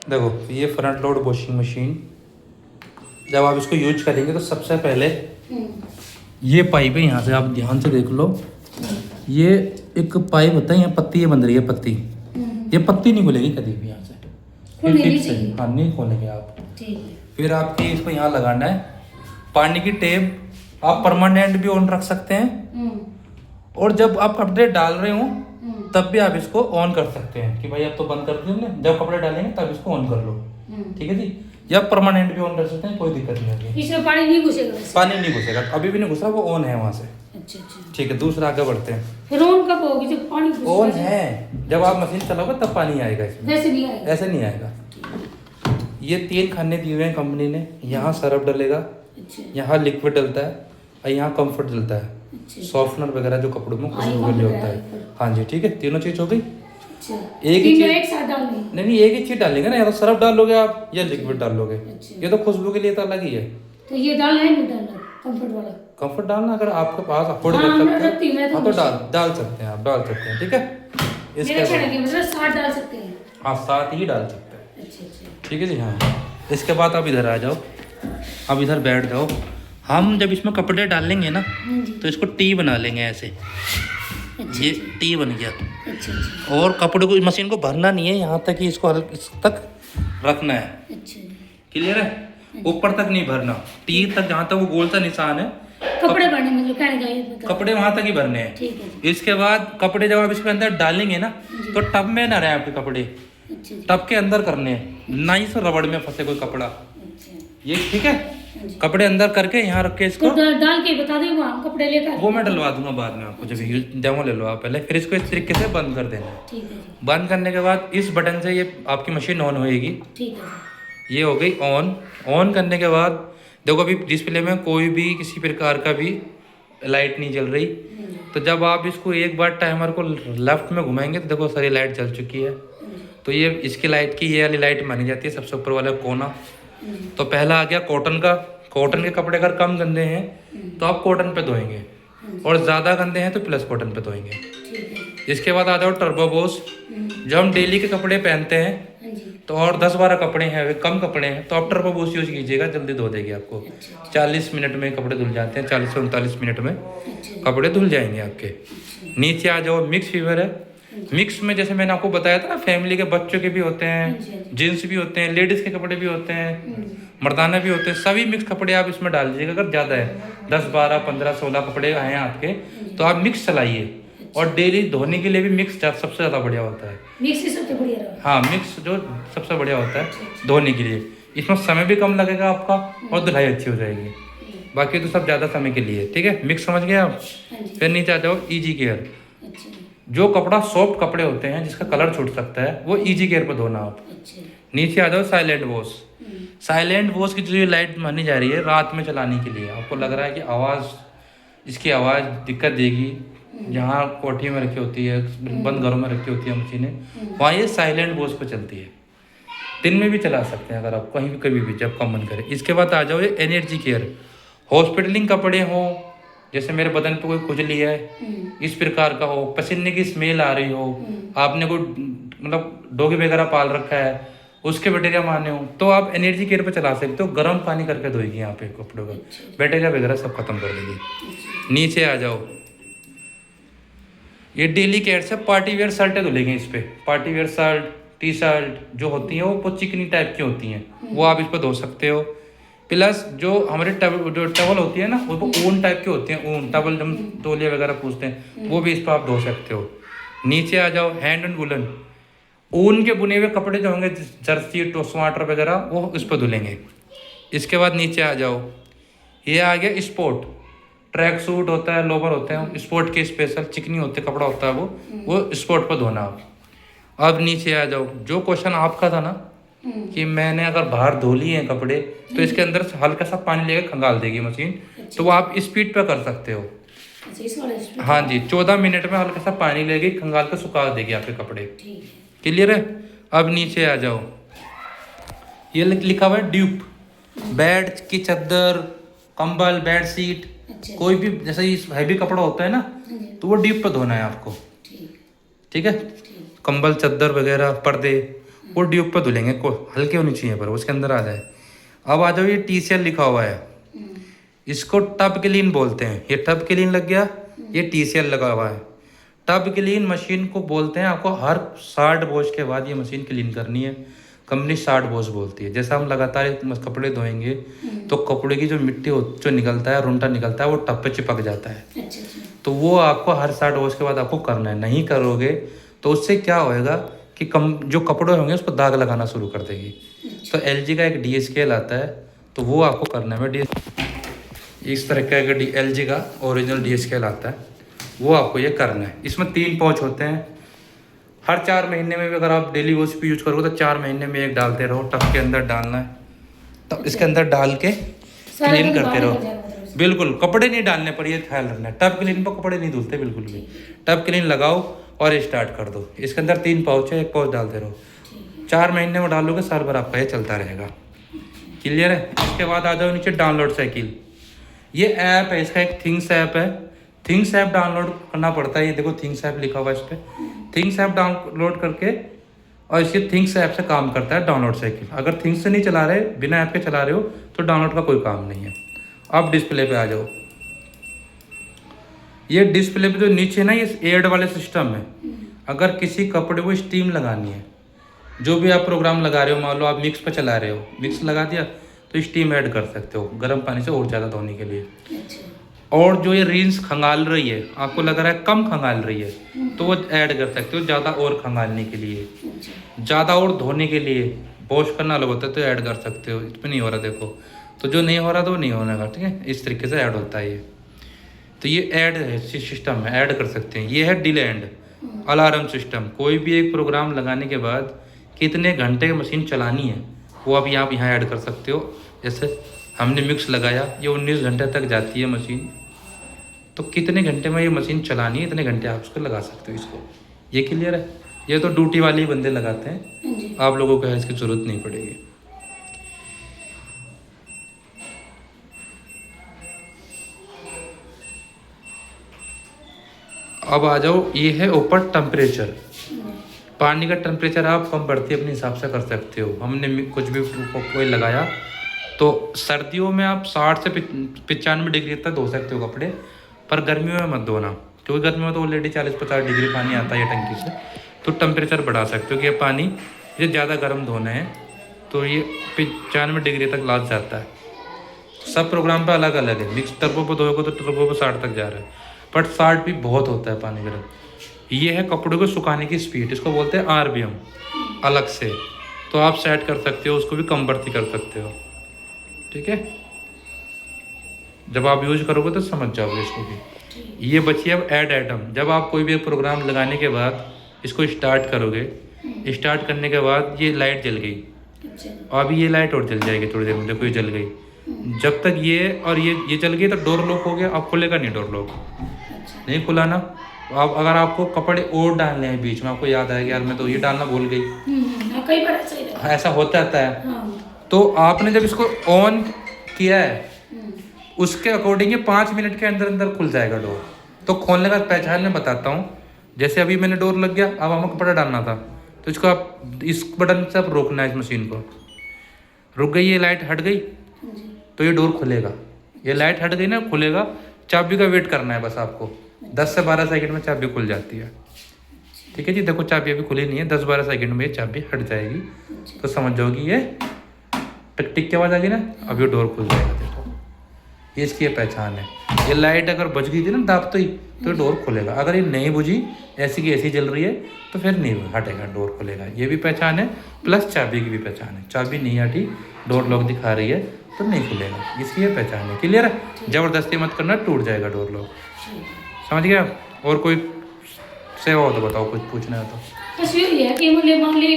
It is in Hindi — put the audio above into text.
देखो ये फ्रंट लोड वॉशिंग मशीन, जब आप इसको यूज करेंगे तो सबसे पहले ये पाइप है, यहाँ से आप ध्यान से देख लो, ये एक पाइप होता है, यहाँ पत्ती ये बन रही है पत्ती, ये पत्ती नहीं खुलेगी कभी भी यहाँ से, खुलनी फिर नहीं फिक्स है, चाहिए। हाँ नहीं खोलेंगे आप। ठीक है। फिर आपके इसको यहाँ लगाना है पानी की टेप, आप परमानेंट भी ऑन रख सकते हैं, और जब आप कपड़े डाल रहे हो तब भी आप इसको ऑन कर सकते हैं कि भाई अब तो बंद कर दिया हमने, जब कपड़े डालेंगे तब इसको ऑन कर लो, ठीक है जी। या परमानेंट भी ऑन कर सकते हैं, कोई दिक्कत नहीं होगी। इसमें पानी नहीं घुसेगा वैसे? पानी नहीं घुसेगा, अभी भी नहीं घुस रहा, वो ऑन है वहाँ से। अच्छा अच्छा। ठीक है, दूसरा आगे बढ़ते हैं। फिर ऑन कब होगी जब पानी घुसेगा? ऑन है, जब आप मशीन चलाओगे तब पानी आएगा इसमें, वैसे नहीं आएगा? ऐसे नहीं आएगा। ये 3 खाने दिए हुए हैं कंपनी ने, यहाँ सरफ डलेगा, अच्छा यहाँ लिक्विड डलता है, और यहाँ कंफर्ट डलता है, अच्छा सॉफ्टनर वगैरह जो कपड़ों में खुशबू हाँ, के लिए ये होता है। comfort हाँ जी, ठीक है, तीनों चीज हो गई। अच्छा। एक ही तीनों चीज, एक साथ डालनी? नहीं नहीं, एक ही चीज डालेंगे ना, या तो सरफ डालोगे आप या लिक्विड डालोगे, अच्छा। ये तो खुशबू के लिए तो अलग ही है। तो ये डालना है नहीं डालना कंफर्ट वाला? कंफर्ट डालना अगर आपके पास अफोर्ड हाँ, कर मैं सकते रखती हूँ, मैं हैं, तो हाँ तो हमेशा- डाल सकते हैं, आप डाल सकते हैं, ठीक है। इसके मेरे कहने बाद की मतलब 7 डाल सकते हैं? हाँ, साथ ही डाल सकते हैं, अच्छा अच्छा। ठीक है जी। हाँ, इसके बाद आप इधर आ जाओ, अब इधर बैठ जाओ। हम जब इसमें कपड़े डालेंगे ना हाँ जी। तो इसको टी बना लेंगे ऐसे, अच्छा ये टी बन गया। अच्छा अच्छा और कपड़े को, मशीन को भरना नहीं है, यहाँ तक ही इसको इस तक रखना है, अच्छा। क्लियर है। ऊपर तक नहीं भरना, टी तक, जहाँ तक वो गोल सा निशान है, कपड़े भरने मतलब कहने का ये मतलब? कपड़े वहाँ तक ही भरने हैं। ठीक है जी। इसके बाद कपड़े जब आप इसके अंदर डालेंगे ना तो टब में ना रहे आपके कपड़े, अच्छा जी। टब के अंदर करने हैं, ना ही से रबड़ में फंसे कोई कपड़ा, अच्छा। ये ठीक है। कपड़े अंदर करके यहाँ रख के इसको, तो डाल के बता दे वहाँ कपड़े लेकर? वो मैं डलवा दूंगा बाद में आपको, जब डेमो ले लो आप पहले, फिर इसको इस तरीके से बंद कर देना। ठीक है जी। बंद करने के बाद इस बटन से ये आपकी मशीन ऑन होएगी, ठीक है ये हो गई ऑन। ऑन करने के बाद देखो अभी डिस्प्ले में कोई भी किसी प्रकार का भी लाइट नहीं जल रही, तो जब आप इसको एक बार टाइमर को लेफ्ट में घुमाएंगे तो देखो सारी लाइट जल चुकी है। तो ये इसकी लाइट की, ये वाली लाइट मानी जाती है सबसे ऊपर वाला कोना। तो पहला आ गया कॉटन का। कॉटन के कपड़े अगर कम गंदे हैं तो आप कॉटन पे धोएंगे, और ज़्यादा गंदे हैं तो प्लस कॉटन पे धोएंगे। ठीक है। इसके बाद आ जाओ टर्बो बॉस। जब हम डेली के कपड़े पहनते हैं हाँ जी। तो, और 10-12 कपड़े हैं, कम कपड़े हैं, तो आप टर्बो बॉस यूज कीजिएगा, जल्दी धो देगी आपको। 40 मिनट में कपड़े धुल जाते हैं, 40 से 39 मिनट में कपड़े धुल जाएंगे आपके। नीचे आ जाओ, मिक्स फीवर है। मिक्स में जैसे मैंने आपको बताया था ना, फैमिली के बच्चों के भी होते हैं, जेंट्स भी होते हैं, लेडीज के कपड़े भी होते हैं, मर्दाना भी होते हैं, सभी मिक्स कपड़े आप इसमें डाल दीजिएगा। अगर ज़्यादा है 10, 12, 15, 16 कपड़े हैं आपके, तो आप मिक्स चलाइए। और डेली धोने के लिए भी मिक्स सबसे ज़्यादा बढ़िया होता है। मिक्स ही सबसे बढ़िया रहा। हाँ, मिक्स जो सबसे बढ़िया होता है धोने के लिए, इसमें समय भी कम लगेगा आपका और धुलाई अच्छी हो जाएगी। बाकी तो सब ज़्यादा समय के लिए, ठीक है। मिक्स समझ गए आप। फिर नीचे आ जाओ, इजी केयर। अच्छा जो कपड़ा सॉफ्ट कपड़े होते हैं जिसका कलर छूट सकता है, वो इजी केयर पर धोना आप। अच्छा। नीचे आ जाओ, साइलेंट वॉश। साइलेंट वॉश की जो ये लाइट मानी जा रही है रात में चलाने के लिए, आपको लग रहा है कि इसकी आवाज़ दिक्कत देगी, जहाँ कोठी में रखी होती है, बंद घरों में रखी होती है मशीनें, वहाँ ये साइलेंट वॉश पर चलती है। दिन में भी चला सकते हैं अगर आप कहीं भी कभी भी, जब कम मन करे। इसके बाद आ जाओ ये एनर्जी केयर। हॉस्पिटलिंग कपड़े हों, जैसे मेरे बदन पे कोई खुजली है, इस प्रकार का हो, पसीने की स्मेल आ रही हो, आपने कोई मतलब डॉगी वगैरह पाल रखा है, उसके बैक्टीरिया मारने हो, तो आप एनर्जी केयर पे चला सकते हो। गर्म पानी करके धोएगी यहाँ पे कपड़ों का, बैक्टीरिया वगैरह सब खत्म कर देगी। नीचे आ जाओ, ये डेली केयर से पार्टी वेयर शर्टें धुलेंगे इस पे। Party wear shirt, T shirt जो होती हैं वो चिकनी टाइप की होती हैं, वो आप इस पर धो सकते हो। प्लस जो हमारे जो टवल होती है ना, वो ऊन टाइप की होती हैं, ऊन टवल जब तौलिया वगैरह पूछते हैं, वो भी इस पर आप धो सकते हो। नीचे आ जाओ, हैंड एंड वुलन। ऊन के बुने हुए कपड़े जो होंगे, जर्सी, स्वेटर वगैरह, वो इस पर धुलेंगे। इसके बाद नीचे आ जाओ, ये आ गया स्पोर्ट। ट्रैक सूट होता है, लोवर होते हैं, स्पोर्ट के स्पेशल चिकनी होते कपड़ा होता है, वो स्पोर्ट पर धोना आप। अब नीचे आ जाओ, जो क्वेश्चन आपका था ना कि मैंने अगर बाहर धो लिए हैं कपड़े, तो इसके अंदर से हल्का सा पानी लेकर खंगाल देगी मशीन, तो वो आप स्पीड पे कर सकते हो। अच्छा, इस वाला स्पीड? हाँ जी, 14 मिनट में हल्का सा पानी लेगी, खंगाल कर सुखा देगी आपके कपड़े। ठीक है। क्लियर है। अब नीचे आ जाओ, ये लिखा हुआ है ड्यूप। बेड की चादर, कंबल, बेड शीट, अच्छा। कोई भी जैसे हैवी कपड़ा होता है ना, तो वो ड्यूप पे धोना है आपको, ठीक ठीक है। कंबल, चादर वगैरह, पर्दे, वो ड्यूब पे धुलेंगे को हल्के होनी चाहिए पर उसके अंदर आ जाए। अब आ जाओ, ये TCL लिखा हुआ है, इसको टब क्लीन बोलते हैं। ये टब क्लीन लग गया, ये TCL लगा हुआ है। टब क्लीन मशीन को बोलते हैं, आपको हर 60 वॉश के बाद ये मशीन क्लीन करनी है। कंपनी 60 वॉश बोलती है। जैसा हम लगातार कपड़े धोएंगे तो कपड़े की जो मिट्टी जो निकलता है, रुंटा निकलता है, वो टब पे चिपक जाता है। अच्छा अच्छा। तो वो आपको हर 60 वॉश के बाद आपको करना है। नहीं करोगे तो उससे क्या होएगा कि जो कपड़े होंगे उस पर दाग लगाना शुरू कर देगी। तो LG का एक DSKL आता है, तो वो आपको करना है। इस तरह का एक LG का ओरिजिनल DSKL आता है, वो आपको ये करना है। इसमें 3 पाउच होते हैं। हर 4 महीने में भी अगर आप डेली वॉश पे यूज करोगे तो 4 महीने में एक डालते रहो। टब के अंदर डालना है, तब इसके अंदर डाल के क्लीन करते रहो। बिल्कुल कपड़े नहीं डालने पर, ये ख्याल रखना है। टब क्लीन पर कपड़े नहीं धुलते बिल्कुल भी। टब क्लीन लगाओ और स्टार्ट कर दो। इसके अंदर 3 पाउच है, 1 पाउच डालते रहो। 4 महीने में डालोगे, साल भर आपका ये चलता रहेगा। क्लियर है। इसके बाद आ जाओ नीचे, डाउनलोड साइकिल। ये ऐप है, इसका एक थिंग्स ऐप है। थिंग्स ऐप डाउनलोड करना पड़ता है। ये देखो थिंग्स ऐप लिखा हुआ है इस पर। थिंग्स ऐप डाउनलोड करके और इसके थिंग्स ऐप से काम करता है डाउनलोड साइकिल। अगर थिंग्स से नहीं चला रहे, बिना ऐप के चला रहे हो, तो डाउनलोड का कोई काम नहीं है। अब डिस्प्ले पे आ जाओ। ये डिस्प्ले पे जो नीचे ना, ये एड वाले सिस्टम है। अगर किसी कपड़े को स्टीम लगानी है, जो भी आप प्रोग्राम लगा रहे हो, मान लो आप मिक्स पे चला रहे हो, मिक्स लगा दिया तो स्टीम ऐड कर सकते हो गर्म पानी से और ज़्यादा धोने के लिए। और जो ये रिंस खंगाल रही है, आपको लग रहा है कम खंगाल रही है, तो वो ऐड कर सकते हो ज़्यादा और खंगालने के लिए, ज़्यादा और धोने के लिए। वॉश करना अलग होता है तो ऐड कर सकते हो। इसमें नहीं हो रहा देखो, तो जो नहीं हो रहा तो वो नहीं होने का। ठीक है, इस तरीके से ऐड होता है ये। तो ये ऐड है, सिस्टम है, ऐड कर सकते हैं। ये है डिले एंड अलार्म सिस्टम। कोई भी एक प्रोग्राम लगाने के बाद कितने घंटे मशीन चलानी है, वो आप यहाँ ऐड कर सकते हो। जैसे हमने मिक्स लगाया, ये 19 घंटे तक जाती है मशीन, तो कितने घंटे में ये मशीन चलानी है, इतने घंटे आप उसको लगा सकते हो इसको। ये क्लियर है। ये तो ड्यूटी वाले ही बंदे लगाते हैं, आप लोगों को इसकी ज़रूरत नहीं पड़ेगी। अब आ जाओ, ये है ऊपर टेम्परेचर। पानी का टेम्परेचर आप कम बढ़ती अपने हिसाब से कर सकते हो। हमने कुछ भी कोई लगाया तो सर्दियों में आप 60 से 95 डिग्री तक धो सकते हो कपड़े, पर गर्मियों में मत धोना, क्योंकि गर्मियों में तो ऑलरेडी 40-50 डिग्री पानी आता है टंकी से। तो टेम्परेचर बढ़ा सकते हो कि ये पानी ये ज़्यादा गर्म धोना है तो ये 95 डिग्री तक लाद जाता है। सब प्रोग्राम पे अलग अलग है। मिक्स टर्बो पे धोएगा तो टर्बो पे 60 तक जा रहा है, बट 60 भी बहुत होता है पानी गर्म। ये है कपड़ों को सुखाने की स्पीड, इसको बोलते हैं RPM अलग से। तो आप सेट कर सकते हो, उसको भी कम बढ़ती कर सकते हो। ठीक है, जब आप यूज करोगे तो समझ जाओगे इसको भी। ये बची अब ऐड आइटम। जब आप कोई भी प्रोग्राम लगाने के बाद इसको स्टार्ट करोगे, स्टार्ट करने के बाद ये लाइट जल गई, अभी ये लाइट और जल जाएगी थोड़ी देर में। देखो ये जल गई। जब तक ये और ये जल गई तो डोर लॉक हो गया, अब खुलेगा नहीं डोर लॉक। नहीं खुला ना, तो आप अगर आपको कपड़े और डालने हैं बीच में, आपको याद आएगा यार मैं तो ये डालना भूल गई, कई बार ऐसा होता है। तो आपने जब इसको ऑन किया है, उसके अकॉर्डिंग ये 5 मिनट के अंदर अंदर खुल जाएगा डोर। तो खोलने का पहचान मैं बताता हूँ। जैसे अभी मैंने डोर लग गया, अब हमें कपड़ा डालना था, तो इसको आप इस बटन से आप रोकना है, इस मशीन को। रुक गई, ये लाइट हट गई तो ये डोर खुलेगा। ये लाइट हट गई ना, खुलेगा। चाबी का वेट करना है बस आपको, 10 से 12 सेकंड में चाबी खुल जाती है। ठीक है जी, देखो चाबी अभी खुली नहीं है, 10-12 सेकंड में ये चाबी हट जाएगी तो समझ जाओगी ये टिक टिक की आवाज़ आ गई ना, अब ये डोर खुल जाएगा। देखो ये इसकी पहचान है। ये लाइट अगर बुझ गई थी ना दाबते ही, तो डोर खुलेगा। अगर ये नहीं बुझी, ऐसी की ऐसी जल रही है, तो फिर नहीं हटेगा, डोर खुलेगा। ये भी पहचान है, प्लस चाबी की भी पहचान है। चाबी नहीं हटी, डोर लॉक दिखा रही है तो नहीं खुलेगा, इसकी ये पहचान है। क्लियर है। ज़बरदस्ती मत करना, टूट जाएगा डोर लॉक। समझ गया। और कोई सेवा हो तो बताओ, कुछ पूछना है तो। बस यही है कि मुझे मान ली